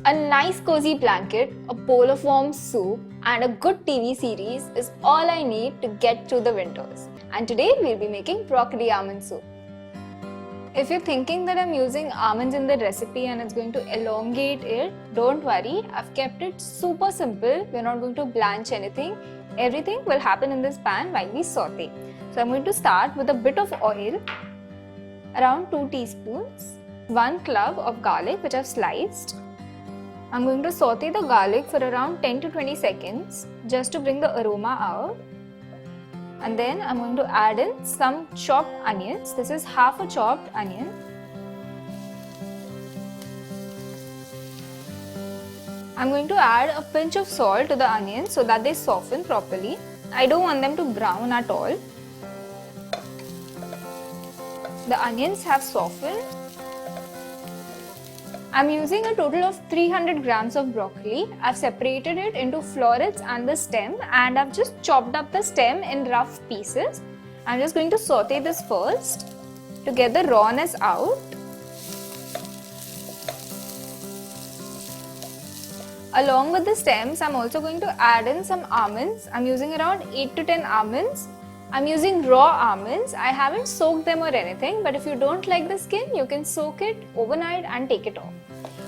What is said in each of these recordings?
A nice cozy blanket, a bowl of warm soup, and a good TV series is all I need to get through the winters. And today we'll be making broccoli almond soup. If you're thinking that I'm using almonds in the recipe and it's going to elongate it, don't worry. I've kept it super simple. We're not going to blanch anything. Everything will happen in this pan while we saute. So I'm going to start with a bit of oil, around 2 teaspoons, 1 clove of garlic which I've sliced. I'm going to saute the garlic for around 10 to 20 seconds just to bring the aroma out. And then I'm going to add in some chopped onions. This is half a chopped onion. I'm going to add a pinch of salt to the onions so that they soften properly. I don't want them to brown at all. The onions have softened. I'm using a total of 300 grams of broccoli. I've separated it into florets and the stem, and I've just chopped up the stem in rough pieces. I'm just going to saute this first to get the rawness out. Along with the stems, I'm also going to add in some almonds. I'm using around 8 to 10 almonds. I'm using raw almonds. I haven't soaked them or anything, but if you don't like the skin, you can soak it overnight and take it off.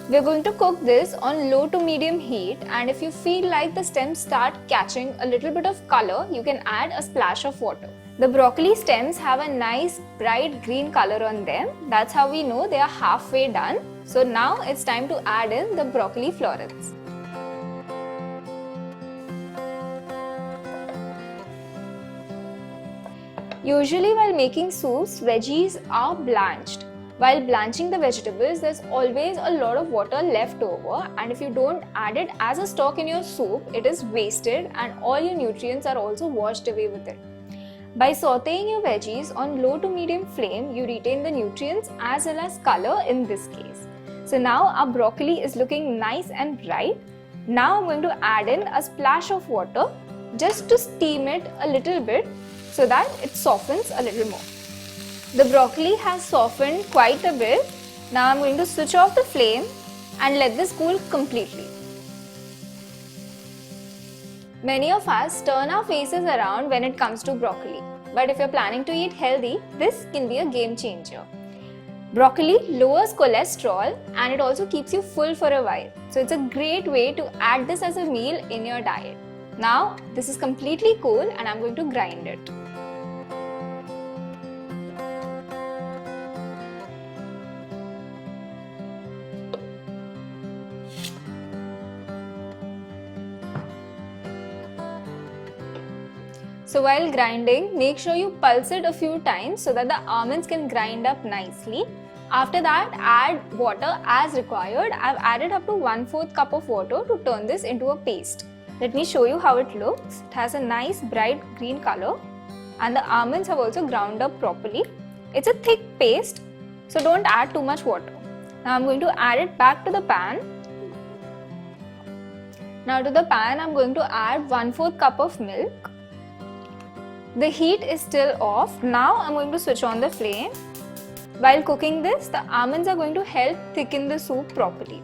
We're going to cook this on low to medium heat, and if you feel like the stems start catching a little bit of color, you can add a splash of water. The broccoli stems have a nice bright green color on them. That's how we know they are halfway done. So now it's time to add in the broccoli florets. Usually while making soups, veggies are blanched. While blanching the vegetables, there's always a lot of water left over, and if you don't add it as a stock in your soup, it is wasted and all your nutrients are also washed away with it. By sauteing your veggies on low to medium flame, you retain the nutrients as well as color in this case. So now our broccoli is looking nice and bright. Now I'm going to add in a splash of water just to steam it a little bit so that it softens a little more. The broccoli has softened quite a bit. Now I'm going to switch off the flame and let this cool completely. Many of us turn our faces around when it comes to broccoli. But if you're planning to eat healthy, this can be a game changer. Broccoli lowers cholesterol and it also keeps you full for a while. So it's a great way to add this as a meal in your diet. Now this is completely cool and I'm going to grind it. So while grinding, make sure you pulse it a few times so that the almonds can grind up nicely. After that, add water as required. I've added up to 1/4 cup of water to turn this into a paste. Let me show you how it looks. It has a nice bright green color and the almonds have also ground up properly. It's a thick paste, so don't add too much water. Now I'm going to add it back to the pan. Now to the pan, I'm going to add 1/4 cup of milk. The heat is still off. Now I'm going to switch on the flame. While cooking this, the almonds are going to help thicken the soup properly.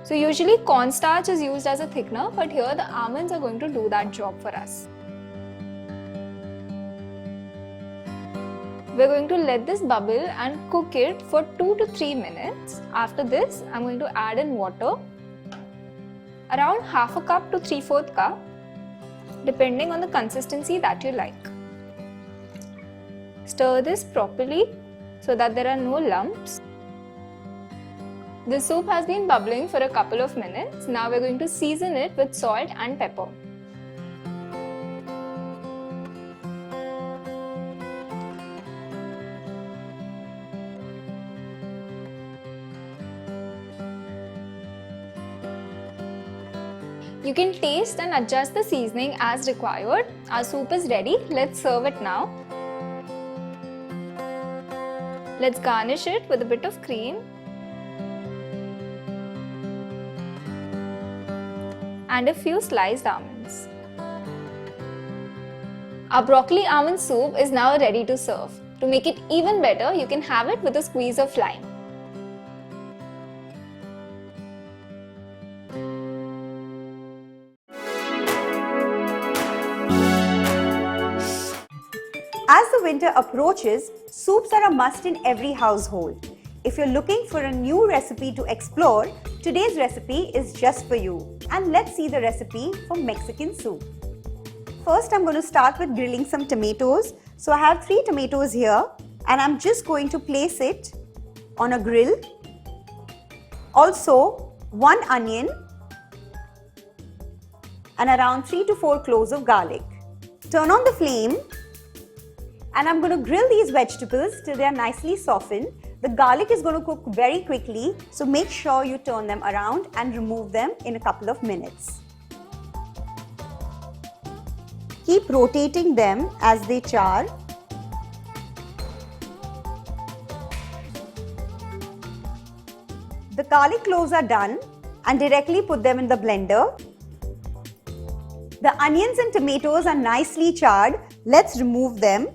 So usually cornstarch is used as a thickener, but here the almonds are going to do that job for us. We're going to let this bubble and cook it for 2 to 3 minutes. After this, I'm going to add in water, around 1/2 cup to 3/4 cup, depending on the consistency that you like. Stir this properly so that there are no lumps. The soup has been bubbling for a couple of minutes. Now we're going to season it with salt and pepper. You can taste and adjust the seasoning as required. Our soup is ready. Let's serve it now. Let's garnish it with a bit of cream and a few sliced almonds. Our broccoli almond soup is now ready to serve. To make it even better, you can have it with a squeeze of lime. the winter approaches, soups are a must in every household. If you're looking for a new recipe to explore, today's recipe is just for you. And let's see the recipe for Mexican soup. First, I'm going to start with grilling some tomatoes. So I have 3 tomatoes here and I'm just going to place it on a grill. Also, 1 onion and around 3 to 4 cloves of garlic. Turn on the flame and I'm going to grill these vegetables till they are nicely softened. The garlic is going to cook very quickly, so make sure you turn them around and remove them in a couple of minutes. Keep rotating them as they char. The garlic cloves are done and directly put them in the blender. The onions and tomatoes are nicely charred. Let's remove them.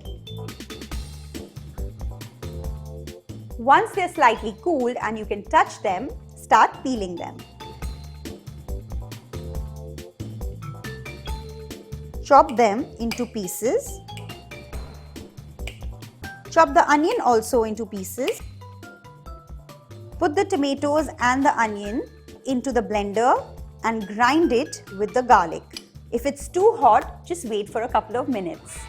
Once they're slightly cooled and you can touch them, start peeling them. Chop them into pieces. Chop the onion also into pieces. Put the tomatoes and the onion into the blender and grind it with the garlic. If it's too hot, just wait for a couple of minutes.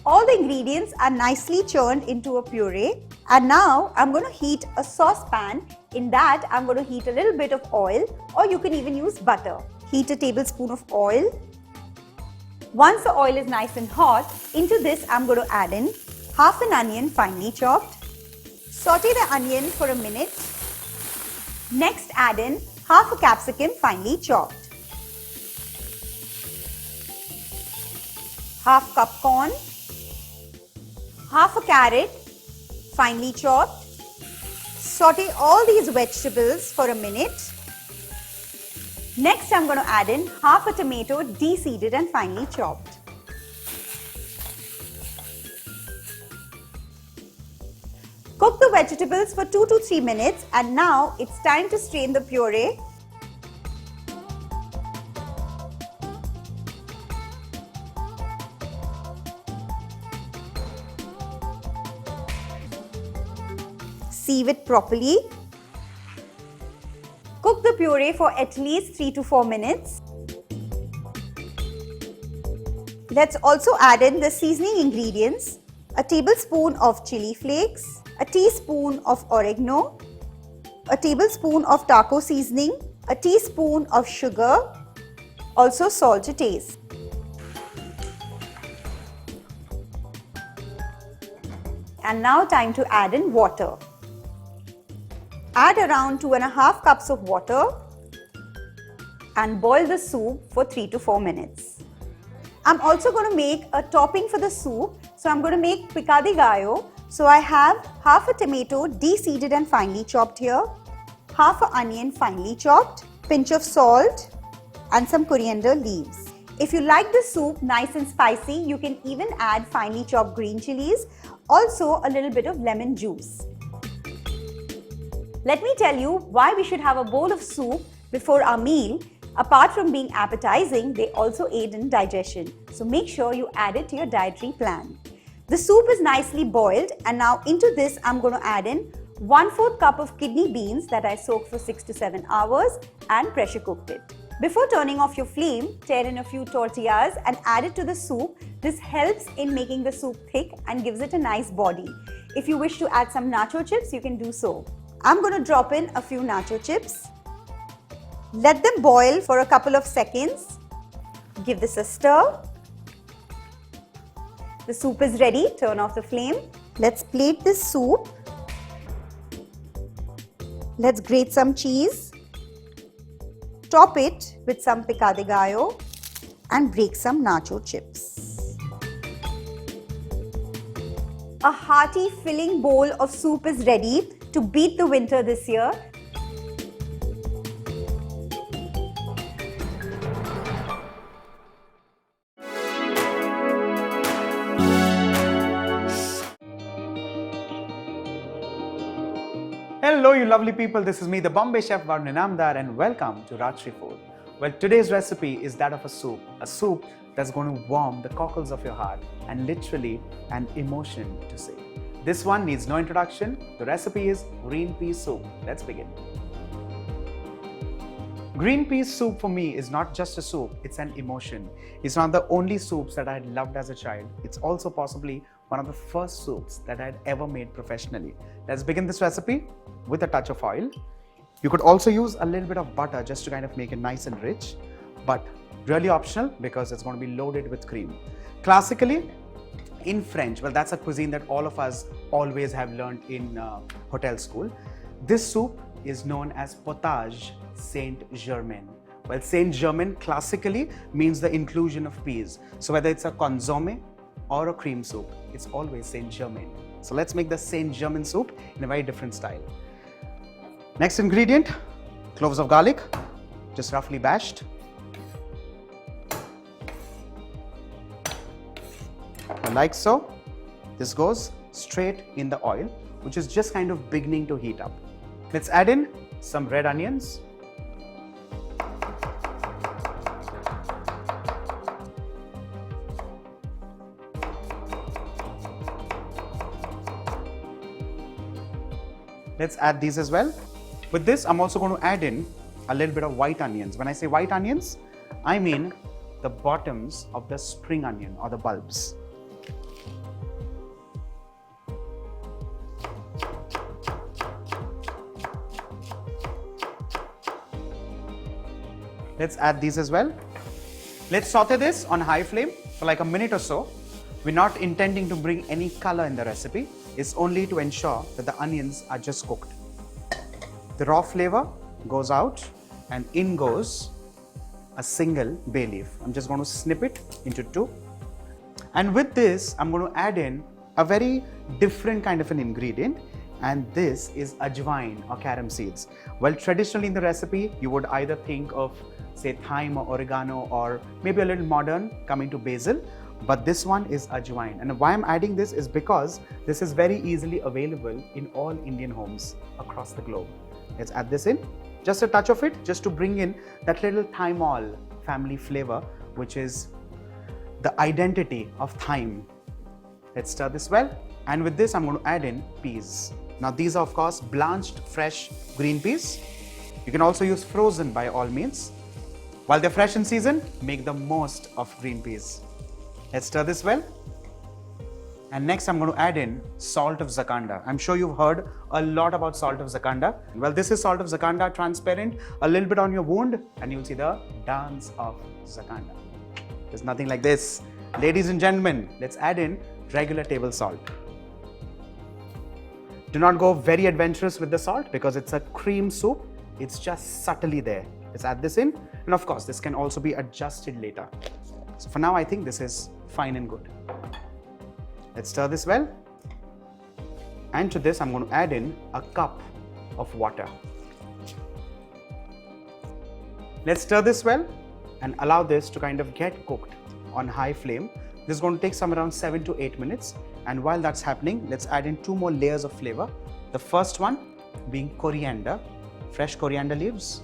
All the ingredients are nicely churned into a puree, and now I'm going to heat a saucepan. In that, I'm going to heat a little bit of oil, or you can even use butter. Heat a tablespoon of oil. Once the oil is nice and hot, into this I'm going to add in half an onion finely chopped. Saute the onion for a minute. Next, add in half a capsicum finely chopped. Half cup corn. Half a carrot, finely chopped. Saute all these vegetables for a minute. Next, I'm going to add in half a tomato, de-seeded and finely chopped. Cook the vegetables for 2 to 3 minutes, and now it's time to strain the puree. Sieve it properly. Cook the puree for at least 3 to 4 minutes. Let's also add in the seasoning ingredients: a tablespoon of chili flakes, a teaspoon of oregano, a tablespoon of taco seasoning, a teaspoon of sugar, also salt to taste. And now time to add in water. Add around 2.5 cups of water and boil the soup for 3 to 4 minutes. I'm also going to make a topping for the soup. So I'm going to make pico de gallo. So I have half a tomato de-seeded and finely chopped here, half an onion finely chopped, pinch of salt and some coriander leaves. If you like the soup nice and spicy, you can even add finely chopped green chilies, also a little bit of lemon juice. Let me tell you why we should have a bowl of soup before our meal. Apart from being appetizing, they also aid in digestion. So make sure you add it to your dietary plan. The soup is nicely boiled, and now into this I'm going to add in 1/4 cup of kidney beans that I soaked for 6 to 7 hours and pressure cooked it. Before turning off your flame, tear in a few tortillas and add it to the soup. This helps in making the soup thick and gives it a nice body. If you wish to add some nacho chips, you can do so. I'm going to drop in a few nacho chips. Let them boil for a couple of seconds. Give this a stir. The soup is ready. Turn off the flame. Let's plate this soup. Let's grate some cheese. Top it with some pico de gallo and break some nacho chips. A hearty filling bowl of soup is ready to beat the winter this year. Hello you lovely people, this is me the Bombay chef Varun Inamdar and welcome to Rajshri Food. Well, today's recipe is that of a soup that's going to warm the cockles of your heart and literally an emotion to say. This one needs no introduction. The recipe is green pea soup. Let's begin. Green pea soup for me is not just a soup, it's an emotion. It's not the only soups that I had loved as a child. It's also possibly one of the first soups that I had ever made professionally. Let's begin this recipe with a touch of oil. You could also use a little bit of butter just to kind of make it nice and rich, but really optional because it's going to be loaded with cream. Classically, in French, well, that's a cuisine that all of us always have learned in hotel school. This soup is known as potage Saint-Germain. Well, Saint-Germain classically means the inclusion of peas. So whether it's a consommé or a cream soup, it's always Saint-Germain. So let's make the Saint-Germain soup in a very different style. Next ingredient, cloves of garlic, just roughly bashed. And like so, this goes straight in the oil, which is just kind of beginning to heat up. Let's add in some red onions. Let's add these as well. With this, I'm also going to add in a little bit of white onions. When I say white onions, I mean the bottoms of the spring onion or the bulbs. Let's add these as well. Let's saute this on high flame for like a minute or so. We're not intending to bring any color in the recipe. It's only to ensure that the onions are just cooked. The raw flavor goes out and in goes a single bay leaf. I'm just going to snip it into two. And with this, I'm going to add in a very different kind of an ingredient, and this is ajwain or carom seeds. Well, traditionally in the recipe, you would either think of, say, thyme or oregano, or maybe a little modern coming to basil. But this one is ajwain. And why I'm adding this is because this is very easily available in all Indian homes across the globe. Let's add this in. Just a touch of it, just to bring in that little thymol family flavor, which is the identity of thyme. Let's stir this well. And with this, I'm going to add in peas. Now, these are, of course, blanched, fresh green peas. You can also use frozen by all means. While they're fresh in season, make the most of green peas. Let's stir this well. And next I'm going to add in salt of Zakanda. I'm sure you've heard a lot about salt of Zakanda. Well, this is salt of Zakanda, transparent, a little bit on your wound, and you'll see the dance of Zakanda. There's nothing like this. Ladies and gentlemen, let's add in regular table salt. Do not go very adventurous with the salt because it's a cream soup. It's just subtly there. Let's add this in. And of course, this can also be adjusted later. So for now, I think this is fine and good. Let's stir this well. And to this, I'm going to add in a cup of water. Let's stir this well and allow this to kind of get cooked on high flame. This is going to take some around 7 to 8 minutes. And while that's happening, let's add in 2 more layers of flavor. The first one being coriander, fresh coriander leaves.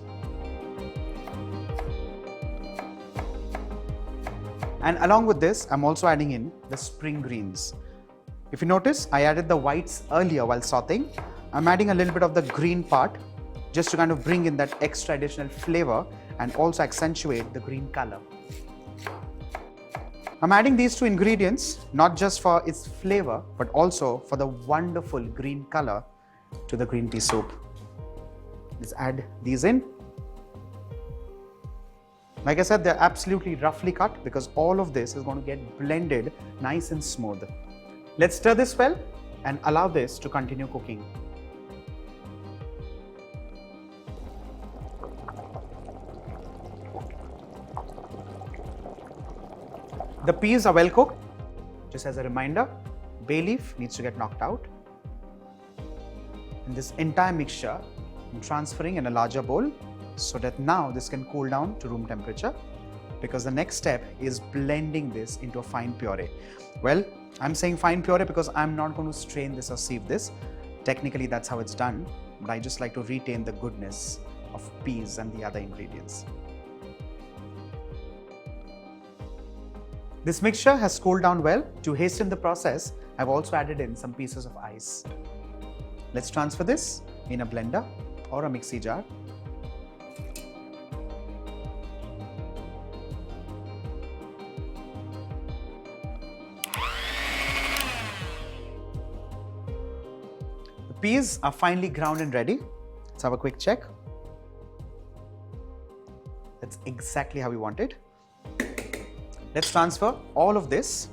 And along with this, I'm also adding in the spring greens. If you notice, I added the whites earlier while sauteing. I'm adding a little bit of the green part just to kind of bring in that extra additional flavor and also accentuate the green color. I'm adding these 2 ingredients not just for its flavor, but also for the wonderful green color to the green pea soup. Let's add these in. Like I said, they're absolutely roughly cut because all of this is going to get blended nice and smooth. Let's stir this well and allow this to continue cooking. The peas are well cooked. Just as a reminder, bay leaf needs to get knocked out. And this entire mixture I'm transferring in a larger bowl so that now this can cool down to room temperature, because the next step is blending this into a fine puree. Well, I'm saying fine puree because I'm not going to strain this or sieve this. Technically, that's how it's done, but I just like to retain the goodness of peas and the other ingredients. This mixture has cooled down well. To hasten the process, I've also added in some pieces of ice. Let's transfer this in a blender or a mixie jar. The peas are finely ground and ready. Let's have a quick check. That's exactly how we want it. Let's transfer all of this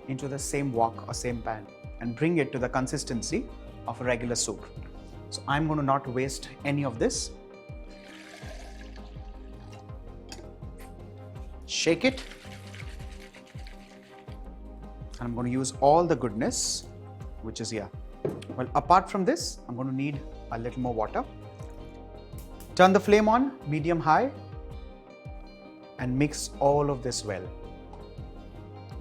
into the same wok or same pan and bring it to the consistency of a regular soup. So I'm going to not waste any of this. Shake it. And I'm going to use all the goodness which is here. Well, apart from this, I'm going to need a little more water. Turn the flame on, medium high, and mix all of this well.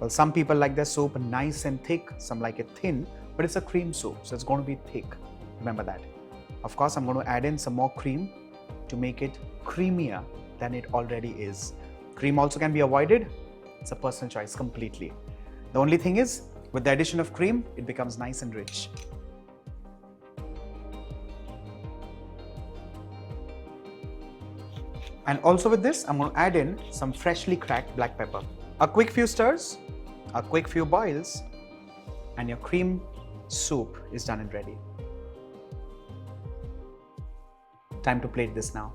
Well, some people like their soup nice and thick, some like it thin, but it's a cream soup, so it's going to be thick. Remember that. Of course, I'm going to add in some more cream to make it creamier than it already is. Cream also can be avoided. It's a personal choice completely. The only thing is, with the addition of cream, it becomes nice and rich. And also with this, I'm going to add in some freshly cracked black pepper. A quick few stirs, a quick few boils, and your cream soup is done and ready. Time to plate this now.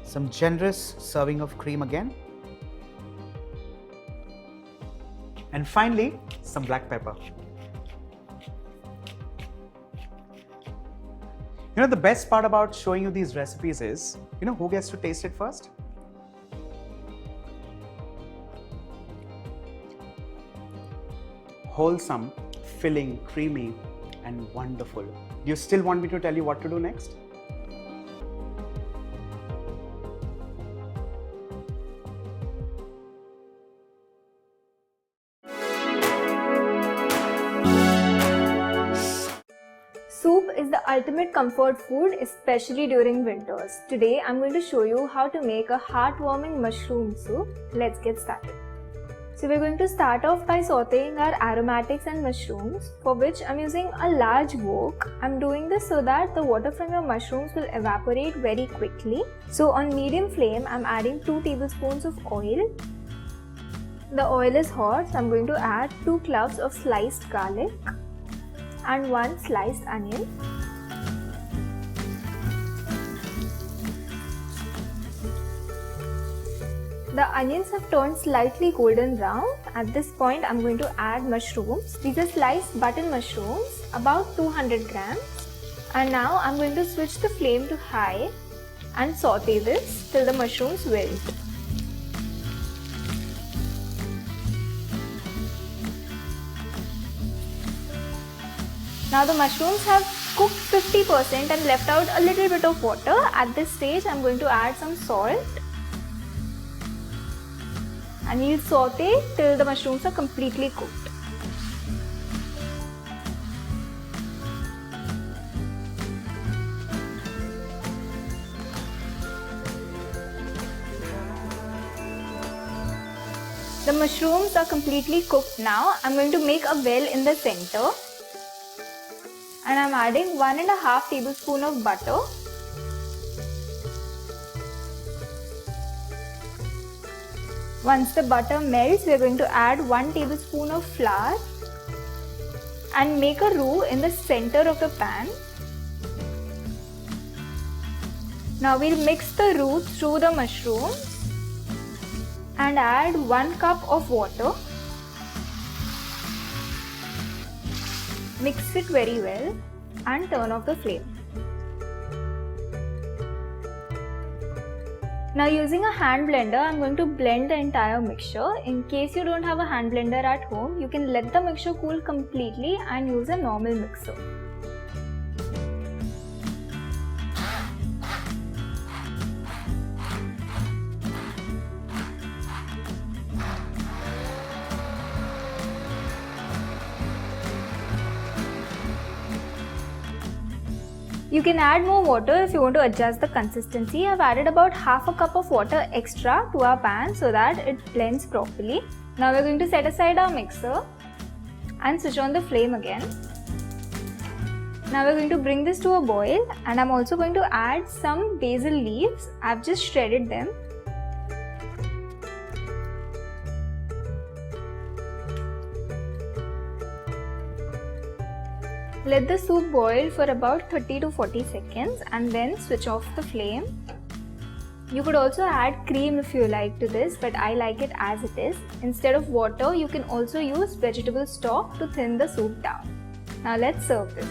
Some generous serving of cream again. And finally, some black pepper. You know, the best part about showing you these recipes is, you know who gets to taste it first? Wholesome, filling, creamy, and wonderful. Do you still want me to tell you what to do next? Soup is the ultimate comfort food, especially during winters. Today, I'm going to show you how to make a heartwarming mushroom soup. Let's get started. So we're going to start off by sauteing our aromatics and mushrooms, for which I'm using a large wok. I'm doing this so that the water from your mushrooms will evaporate very quickly. So on medium flame, I'm adding 2 tablespoons of oil. The oil is hot, so I'm going to add 2 cloves of sliced garlic and 1 sliced onion. The onions have turned slightly golden brown. At this point, I'm going to add mushrooms. These are sliced button mushrooms, about 200 grams. And now I'm going to switch the flame to high and saute this till the mushrooms wilt. Now the mushrooms have cooked 50% and left out a little bit of water. At this stage, I'm going to add some salt. And we'll saute till the mushrooms are completely cooked. The mushrooms are completely cooked now. I'm going to make a well in the center. And I'm adding 1.5 tablespoons of butter. Once the butter melts, we are going to add 1 tablespoon of flour and make a roux in the center of the pan. Now we'll mix the roux through the mushrooms and add 1 cup of water. Mix it very well and turn off the flame. Now using a hand blender, I'm going to blend the entire mixture. In case you don't have a hand blender at home, you can let the mixture cool completely and use a normal mixer. You can add more water if you want to adjust the consistency. I've added about half a cup of water extra to our pan so that it blends properly. Now we're going to set aside our mixer and switch on the flame again. Now we're going to bring this to a boil, and I'm also going to add some basil leaves. I've just shredded them. Let the soup boil for about 30 to 40 seconds and then switch off the flame. You could also add cream if you like to this, but I like it as it is. Instead of water, you can also use vegetable stock to thin the soup down. Now let's serve this.